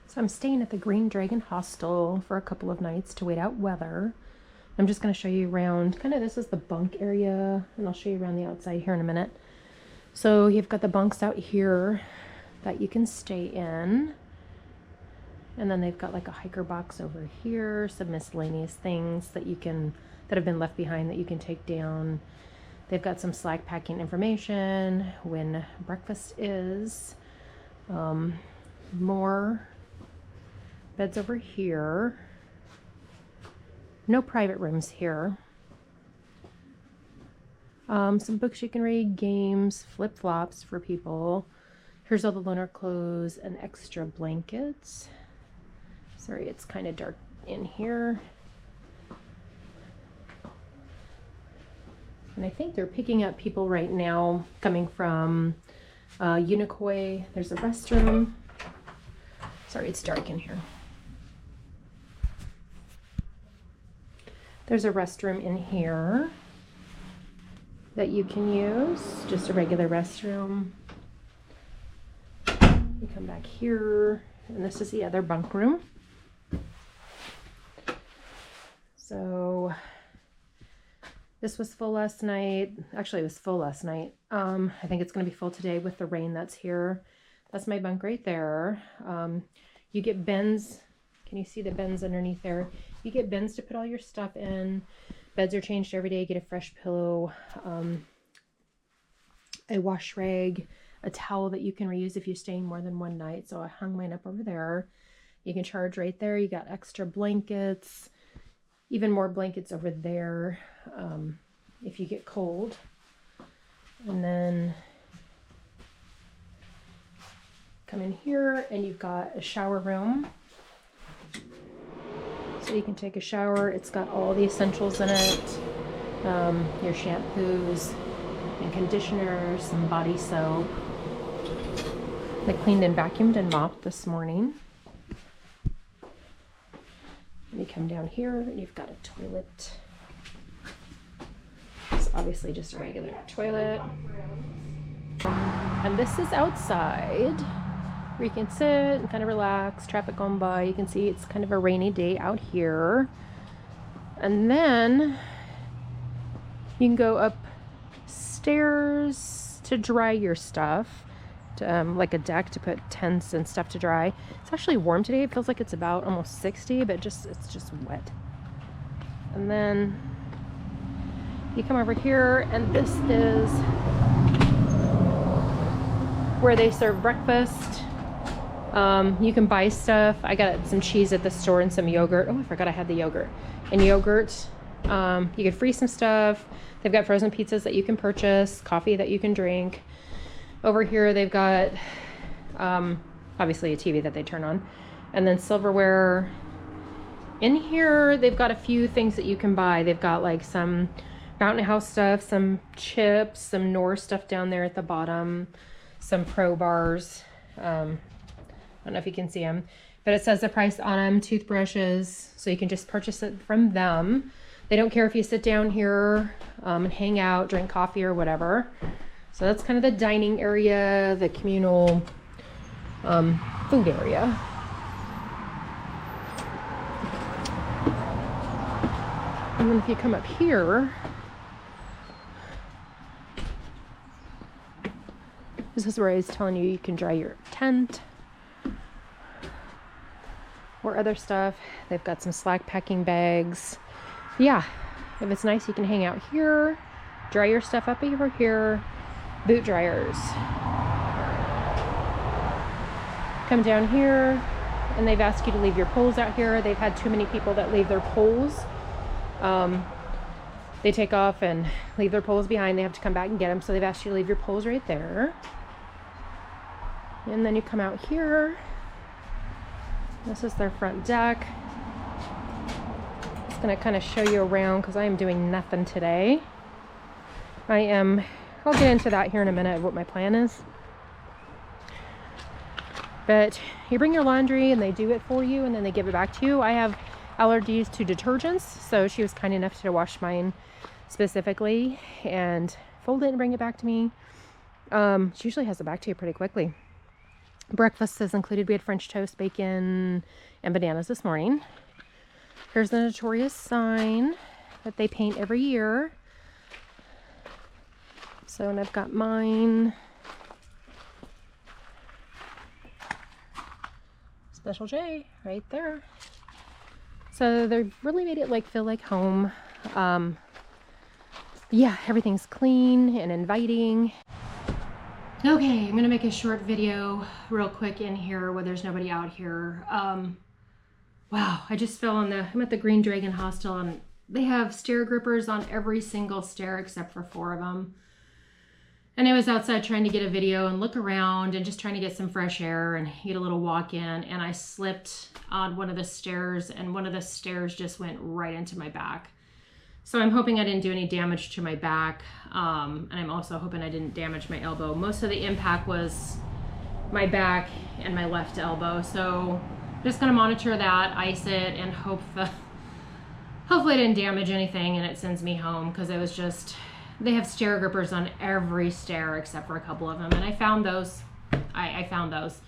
So I'm staying at the Green Dragon Hostel for a couple of nights to wait out weather. I'm just going to show you around, kind of this is the bunk area, and I'll show you around the outside here in a minute. So you've got the bunks out here that you can stay in. And then they've got like a hiker box over here, some miscellaneous things that have been left behind that you can take down. They've got some Slack packing information, when breakfast is. More beds over here. No private rooms here. Some books you can read, games, flip-flops for people. Here's all the loaner clothes and extra blankets. Sorry, it's kind of dark in here. And I think they're picking up people right now coming from Unicoi. There's a restroom. Sorry, it's dark in here. There's a restroom in here that you can use, just a regular restroom. You come back here, and this is the other bunk room. So this was full last night. Actually, it was full last night. I think it's going to be full today with the rain that's here. That's my bunk right there. You get bins. Can you see the bins underneath there? You get bins to put all your stuff in. Beds are changed every day. You get a fresh pillow, a wash rag, a towel that you can reuse if you're staying more than one night. So I hung mine up over there. You can charge right there. You got extra blankets, even more blankets over there if you get cold. And then come in here and you've got a shower room. So you can take a shower. It's got all the essentials in it. Your shampoos and conditioners, some body soap. I cleaned and vacuumed and mopped this morning. And you come down here and you've got a toilet. It's obviously just a regular toilet. And this is outside, where you can sit and kind of relax, traffic going by. You can see it's kind of a rainy day out here. And then you can go upstairs to dry your stuff, like a deck to put tents and stuff to dry. It's actually warm today. It feels like it's about almost 60, but it's just wet. And then you come over here, and this is where they serve breakfast. You can buy stuff. I got some cheese at the store and some yogurt. Oh, I forgot I had the yogurt. And yogurt. You can freeze some stuff. They've got frozen pizzas that you can purchase, coffee that you can drink. Over here they've got obviously a TV that they turn on, and then silverware. In here they've got a few things that you can buy. They've got like some Mountain House stuff, some chips, some Knorr stuff down there at the bottom, some Pro bars. I don't know if you can see them, but it says the price on them, toothbrushes, so you can just purchase it from them. They don't care if you sit down here and hang out, drink coffee or whatever. So that's kind of the dining area, the communal food area. And then if you come up here, this is where I was telling you you can dry your tent or other stuff. They've got some Slack packing bags. Yeah, if it's nice, you can hang out here, dry your stuff up over here. Boot dryers. Come down here, and they've asked you to leave your poles out here. They've had too many people that leave their poles. They take off and leave their poles behind. They have to come back and get them, so they've asked you to leave your poles right there. And then you come out here. This is their front deck. Just gonna kind of show you around because I am doing nothing today. I'll get into that here in a minute, what my plan is. But you bring your laundry and they do it for you and then they give it back to you. I have allergies to detergents, so she was kind enough to wash mine specifically and fold it and bring it back to me. She usually has it back to you pretty quickly. Breakfast is included. We had French toast, bacon, and bananas this morning. Here's the notorious sign that they paint every year. So, and I've got mine. Special J right there. So they've really made it like feel like home. Yeah, everything's clean and inviting. Okay, I'm gonna make a short video real quick in here where there's nobody out here. Wow, I just fell on I'm at the Green Dragon Hostel, and they have stair grippers on every single stair except for 4 of them. And I was outside trying to get a video and look around and just trying to get some fresh air and get a little walk in, and I slipped on one of the stairs, and one of the stairs just went right into my back. So I'm hoping I didn't do any damage to my back, and I'm also hoping I didn't damage my elbow. Most of the impact was my back and my left elbow, so I'm just gonna monitor that, ice it, and hopefully I didn't damage anything and it sends me home, because it was just, they have stair grippers on every stair except for a couple of them, and I found those. I found those.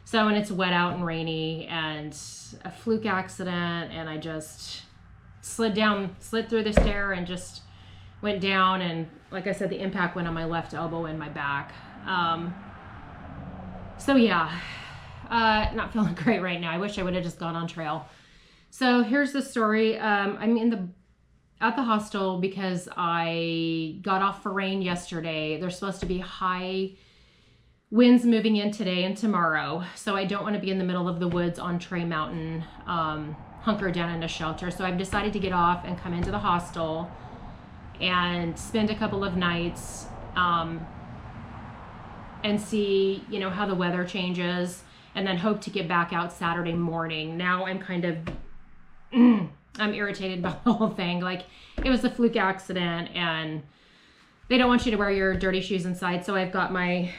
So, and it's wet out and rainy, and a fluke accident, and I just slid through the stair and just went down, and like I said, the impact went on my left elbow and my back. So yeah, not feeling great right now. I wish I would have just gone on trail. So here's the story. I'm at the hostel because I got off for rain yesterday. There's supposed to be high winds moving in today and tomorrow, so I don't want to be in the middle of the woods on Trey Mountain, hunkered down in a shelter. So I've decided to get off and come into the hostel and spend a couple of nights, and see, you know, how the weather changes, and then hope to get back out Saturday morning. Now I'm kind of I'm irritated by the whole thing. Like, it was a fluke accident, and they don't want you to wear your dirty shoes inside. So I've got my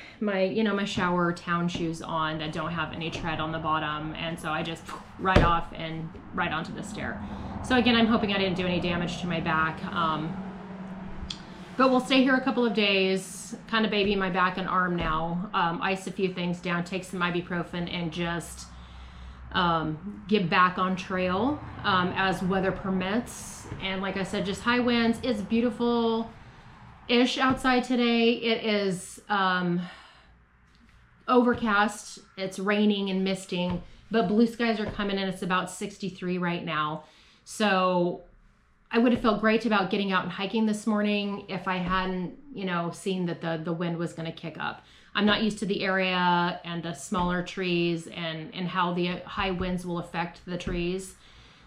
shower town shoes on that don't have any tread on the bottom. And so I just right off and right onto the stair. So again, I'm hoping I didn't do any damage to my back. But we'll stay here a couple of days, kind of baby my back and arm now, ice a few things down, take some ibuprofen, and just get back on trail as weather permits. And like I said, just high winds. It's beautiful-ish outside today. It is overcast. It's raining and misting, but blue skies are coming in. It's about 63 right now. So I would have felt great about getting out and hiking this morning if I hadn't, seen that the wind was going to kick up. I'm not used to the area and the smaller trees and how the high winds will affect the trees.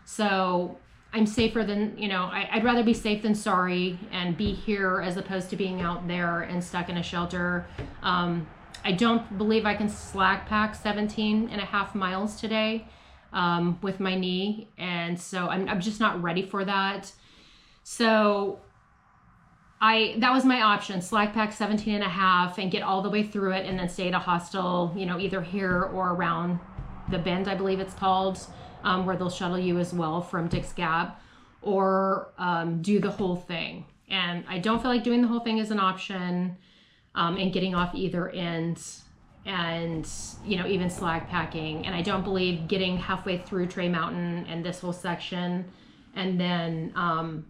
So I'm safer than, I'd rather be safe than sorry and be here as opposed to being out there and stuck in a shelter. I don't believe I can slack pack 17.5 miles today with my knee. And so I'm just not ready for that. So that was my option, slack pack 17.5 and get all the way through it, and then stay at a hostel, either here or around the Bend, I believe it's called, where they'll shuttle you as well from Dick's Gap, or do the whole thing. And I don't feel like doing the whole thing is an option, and getting off either end, and even slack packing. And I don't believe getting halfway through Trey Mountain and this whole section, and then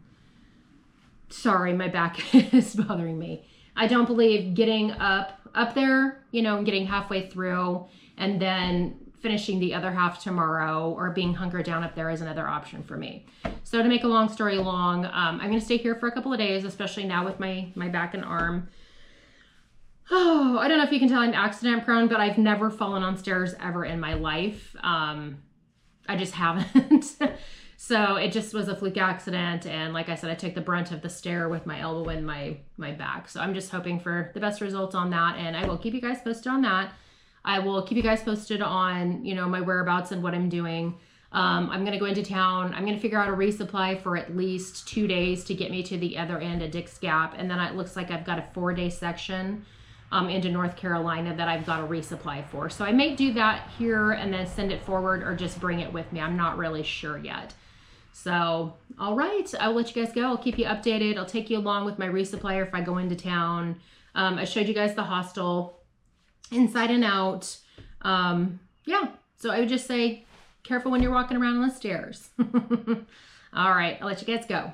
sorry, my back is bothering me. I don't believe getting up there, and getting halfway through and then finishing the other half tomorrow, or being hunkered down up there is another option for me. So to make a long story long, I'm going to stay here for a couple of days, especially now with my back and arm. Oh, I don't know if you can tell I'm accident prone, but I've never fallen on stairs ever in my life. I just haven't. So it just was a fluke accident. And like I said, I took the brunt of the stair with my elbow and my back. So I'm just hoping for the best results on that. And I will keep you guys posted on that. I will keep you guys posted on, my whereabouts and what I'm doing. I'm going to go into town. I'm going to figure out a resupply for at least 2 days to get me to the other end of Dick's Gap. And then it looks like I've got a 4-day section into North Carolina that I've got a resupply for. So I may do that here and then send it forward, or just bring it with me. I'm not really sure yet. So, all right, I'll let you guys go. I'll keep you updated. I'll take you along with my resupplier if I go into town. I showed you guys the hostel inside and out. Yeah, so I would just say careful when you're walking around on the stairs. All right, I'll let you guys go.